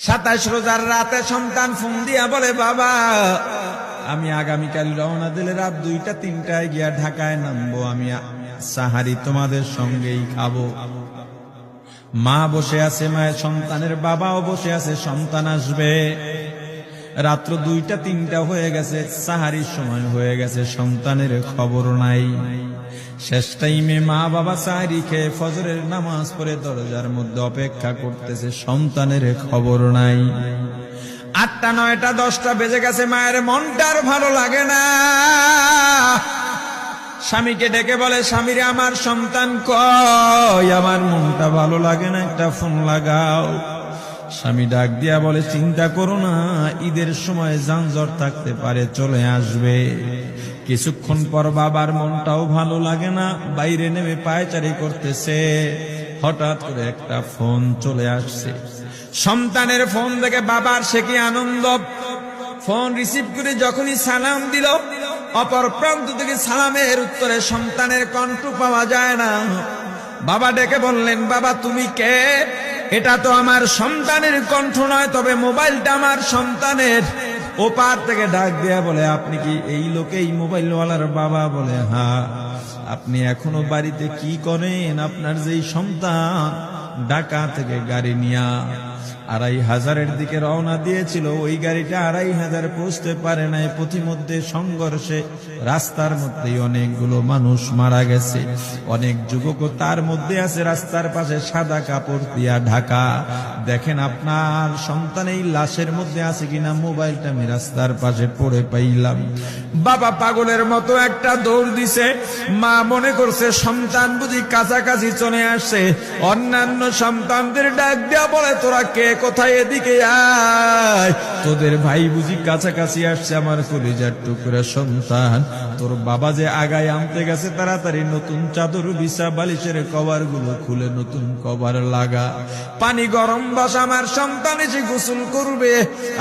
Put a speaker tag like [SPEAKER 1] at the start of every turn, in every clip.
[SPEAKER 1] 27 রোজার রাতে সন্তান ফোন দিয়া বলে, বাবা আমি আগামীকাল রওনা দিলে রাত 2টা-3টায় গিয়া ঢাকায় নামবো, আমি সাহারি তোমাদের সঙ্গেই খাবো। মা বসে আছে, মায়ের সন্তানের বাবাও বসে আছে, সন্তান আসবে। রাত্র 2টা-3টা হয়ে গেছে, সাহারির সময় হয়ে গেছে, সন্তানের খবর নাই। শেষ টাইমে মা বাবা সাহারি খেয়ে ফজরের নামাজ পড়ে দরজার মধ্যে অপেক্ষা করতেছে, সন্তানের খবর নাই। 8টা, 9টা, 10টা বেজে গেছে, মায়ের মনটার ভালো লাগে না। স্বামীকে ডেকে বলে, স্বামীরে আমার সন্তান কই, আমার মনটা ভালো লাগে না, একটা ফোন লাগাও। স্বামী ডাক দিয়া বলে, চিন্তা করো না, ঈদের সময় যানজট থাকতে পারে, চলে আসবে। কিছুক্ষণ পর বাবার মনটাও ভালো লাগে না, বাইরে নেমে পায়চারি করতেছে। হঠাৎ করে একটা ফোন চলে আসছে। সন্তানের ফোন দেখে বাবার সে কি আনন্দ। ফোন রিসিভ করে যখনই সালাম দিল, অপর প্রান্ত থেকে সালামের উত্তরে সন্তানের কণ্ঠ পাওয়া যায় না। বাবা ডেকে বললেন, বাবা তুমি কে? এটা তো আমার সন্তানের কণ্ঠ নয়, তবে মোবাইলটা আমার সন্তানের। ওপার থেকে ডাক দেয়া বলে, আপনি কি এই লোকেই মোবাইলওয়ালার বাবা? বলে, হ্যাঁ। আপনি এখনো বাড়িতে কি করেন? আপনার যেই সন্তান ঢাকা থেকে গাড়ি নিয়া 2500-এর দিকে রওনা দিয়েছিল, ওই গাড়িটা 2500 পৌঁছতে পারে নাই। পথিমধ্যে সংঘর্ষে রাস্তার মধ্যেই অনেকগুলো মানুষ মারা গেছে, অনেক যুবকও তার মধ্যে আছে। রাস্তার পাশে সাদা কাপড় দিয়া ঢাকা। দেখেন আপনার সন্তান এই লাশের মধ্যে আছে কিনা। মোবাইলটা আমি রাস্তার পাশে পড়ে পাইলাম। বাবা পাগলের মতো একটা দৌড় দিছে। মা মনে করছে সন্তান বুঝি কাছাকাছি চলে আসছে। অন্যান্য সন্তানদের ডাক দেয়া বলে, তোরা কে, কোথায়, এদিকে আয়, তোদের ভাই বুঝি কাছাকাছি আসছে। আমার কলিজার টুকরা সন্তান, তোর বাবা যে আগায় আনতে গেছে, তাড়াতাড়ি নতুন চাদর বিছা, বালিশের কভার গুলো খুলে নতুন কভার লাগা, পানি গরম বসা, আমার সন্তান এসে গোসল করবে।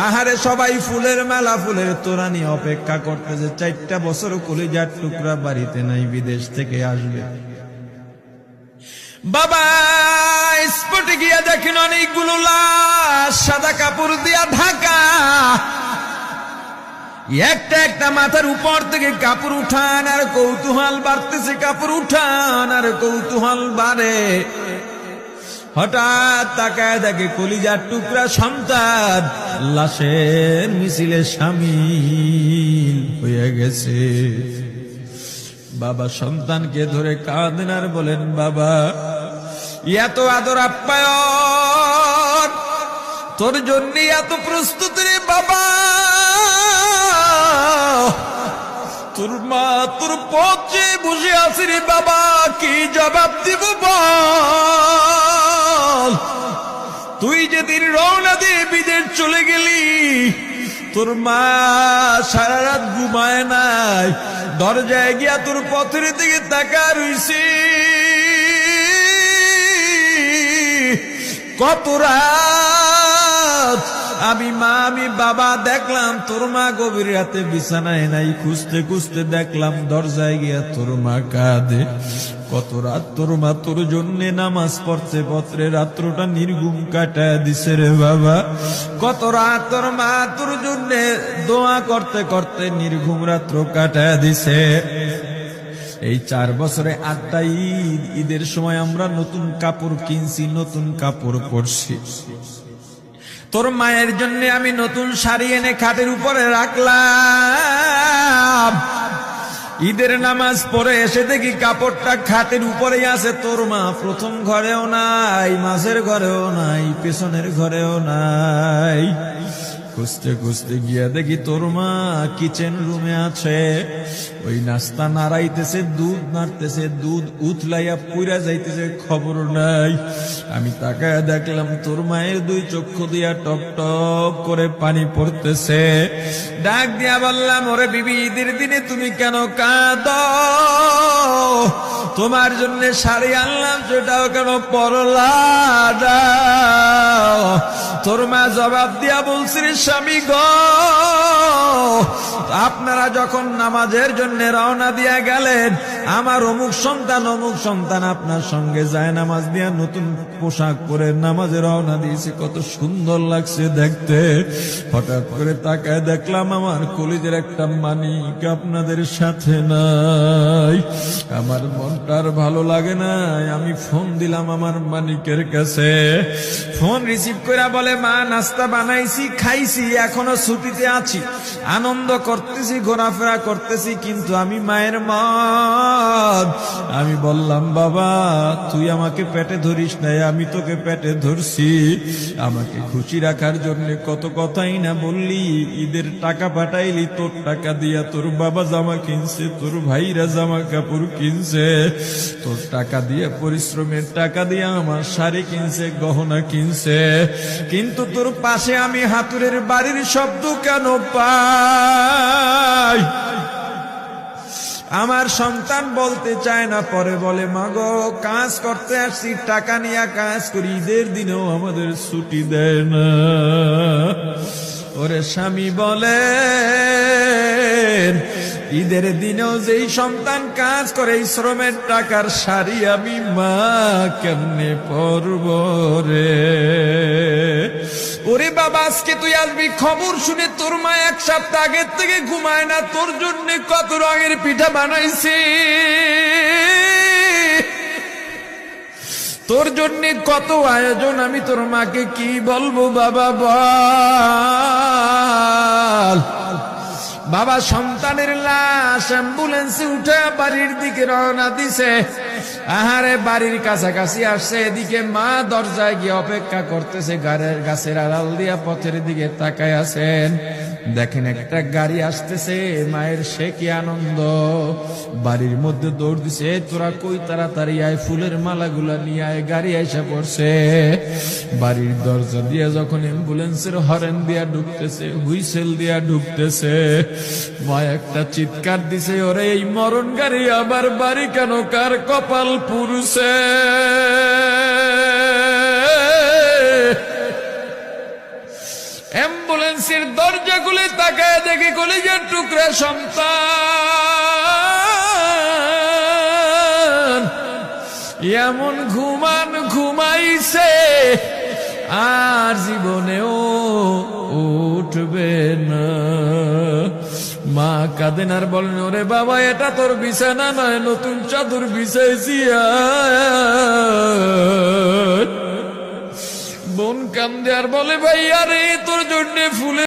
[SPEAKER 1] আহারে সবাই ফুলের মেলা, ফুলের তোড়া নিয়ে অপেক্ষা করতেছে। 4টা বছর কলিজার টুকরা বাড়িতে নাই, বিদেশ থেকে আসবে। বাবা স্পটে গিয়া দেখেন অনেকগুলো লাশ সাদা কাপড় দিয়া ঢাকা। একটা একটা মাথার উপর থেকে কাপড় উঠান আর কৌতূহল বাড়তেছে, কাপড় উঠান আর কৌতূহল বাড়ে। হঠাৎ তাকায় দেখে কলিজার টুকরা সন্তান লাশের মিছিলে শামিল হয়ে গেছে। বাবা সন্তানকে ধরে কাঁদেন আর বলেন, বাবা এত আদর আপ্যায়ন তোর জন্য, এত প্রস্তুতি রে বাবা। তোর মা তোর পথে বসে আছে রে বাবা, কি জবাব দিব বল? তুই যেদিন রওনা দিয়ে বিদেশ চলে গেলি, তোর মা সারা রাত ঘুমায় নাই, দরজায় গিয়া তোর পথের দিকে তাকা রইছি। কত রাত আমি মা আমি বাবা দেখলাম, তোর মা গভীর রাতে বিছানায় নাই। খুঁজতে খুঁজতে দেখলাম দরজায় গিয়া তোর মা কাঁদে। কত রাত তোর মা তোর জন্য নামাজ পড়তে পত্রে রাত্রটা নির্ঘুম কাটায় দিছে রে বাবা। কত রাত তোর মা তোর জন্য দোয়া করতে করতে নির্ঘুম রাত্র কাটায় দিছে। এই 4 বছরে 8টা ঈদ, ঈদের সময় আমরা নতুন কাপড় কিনছি, নতুন কাপড় পরছি। তোর মায়ের জন্য আমি নতুন শাড়ি এনে খাটের উপরে রাখলাম। ঈদের নামাজ পড়ে এসে দেখি কাপড়টা খাটের উপরেই আছে। তোর মা প্রথম ঘরেও নাই, মাঝের ঘরেও নাই, পেছনের ঘরেও নাই। খুঁজতে খুঁজতে গিয়া দেখি তোর মা কিচেন রুমে আছে। ওই নাস্তা নাড়াইতেছে, দুধ নাড়তেছে, দুধ উথলাইয়া পুইরা যাইতেছে, খবর নাই। আমি তাকায় দেখলাম তোর মায়ের 2 চক্ষু দিয়া টপ টপ করে পানি পড়তেছে। ডাক দিয়া বললাম, ওরে বিবি, ঈদের দিনে তুমি কেন কাঁদো? তোমার জন্য শাড়ি আনলাম, সেটাও কেন পরলা না? তোর মা জবাব দিয়া বলছি, স্বামী গো, আপনার আপনারা যখন নামাজের জন্য রওনা দিয়া গেলেন, আমার অমুক সন্তান আপনার সঙ্গে যায় নামাজ দিয়া নতুন পোশাক পরে নামাজে রওনা দিয়েছে, কত সুন্দর লাগছে দেখতে। হঠাৎ করে তাকায় দেখলাম আমার কলিজের একটা মানিক আপনাদের সাথে নাই। আমার মনটার ভালো লাগে নাই। আমি ফোন দিলাম আমার মানিকের কাছে। ফোন রিসিভ করে বলে, মা নাস্তা বানাইছি, খাইছি, এখনো ছুটিতে আছি, আনন্দ করতেছি, ঘোরাফেরা করতেছি, কিন্তু আমি মায়ের মন। আমি বললাম, বাবা তুই আমাকে পেটে ধরিস নাই, আমি তোকে পেটে ধরছি। আমাকে খুশি রাখার জন্য কত কথাই না বললি, ঈদের টাকা পাঠাইলি, তোর টাকা দিয়া তোর বাবা জামা কিনছে, তোর ভাইরা জামা কাপড় কিনছে, তোর টাকা দিয়ে পরিশ্রমের টাকা দিয়ে আমার শাড়ি কিনছে, গহনা কিনছে, কিন্তু তোর পাশে আমি হাতুড়ের বাড়ির শব্দ কেন পাই? আমার সন্তান বলতে চায় না, পরে বলে, মাগো কাজ করতে আসছি, টাকা নিয়ে কাজ করি, ঈদের দিনেও আমাদের ছুটি দেয় না। ওরে স্বামী বলে, ঈদের দিনেও যেই সন্তান কাজ করে, এই শ্রমের টাকার শাড়ি আমি মা কেমনে পরব রে? ওরে বাবা, আজকে তুই আসবি, খবর শুনে তোর মা এক সপ্তাহ আগের থেকে ঘুমায় না, তোর জন্য কত রঙের পিঠা বানাইছি, তোর জন্য কত আয়োজন, আমি তোর মাকে কি বলবো বাবা বল। বাবা সন্তানের লাশ অ্যাম্বুলেন্সে উঠে বাড়ির দিকে রওনা দিছে। আহারে বাড়ির কাছাকাছি আসছে, এদিকে মা দরজায় গিয়ে অপেক্ষা করতেছে, গাছের আড়াল দিয়া পথের দিকে তাকায় আছেন। দেখেন একটা গাড়ি আসতেছে, মায়ের সে কি আনন্দ, বাড়ির মধ্যে দৌড় দিছে, তোরা কই তাড়াতাড়ি আয়, ফুলের মালাগুলা নিয়ে আয়, গাড়ি এসে পড়ছে। বাড়ির দরজা দিয়ে যখন অ্যাম্বুলেন্সের হরেন দিয়া ঢুকতেছে, হুইসেল দিয়া ঢুকতেছে, মা একটা চিৎকার দিছে, ওরে এই মরণ গাড়ি আবার বাড়ি কেন, কার কপাল পুরুষে? অ্যাম্বুলেন্সের দরজা খুলে তাকায় দেখে কলিজার টুকরা সন্তান এমন ঘুমাইছে, আর জীবনেও উঠবে না। মা কাঁদেন আর বলেন, ওরে বাবা এটা তোর বিছানা নয়, নতুন চাদর বিছাইছি। বোন কান্দে আর বলে, ভাই আরে তোর জন্য ফুলে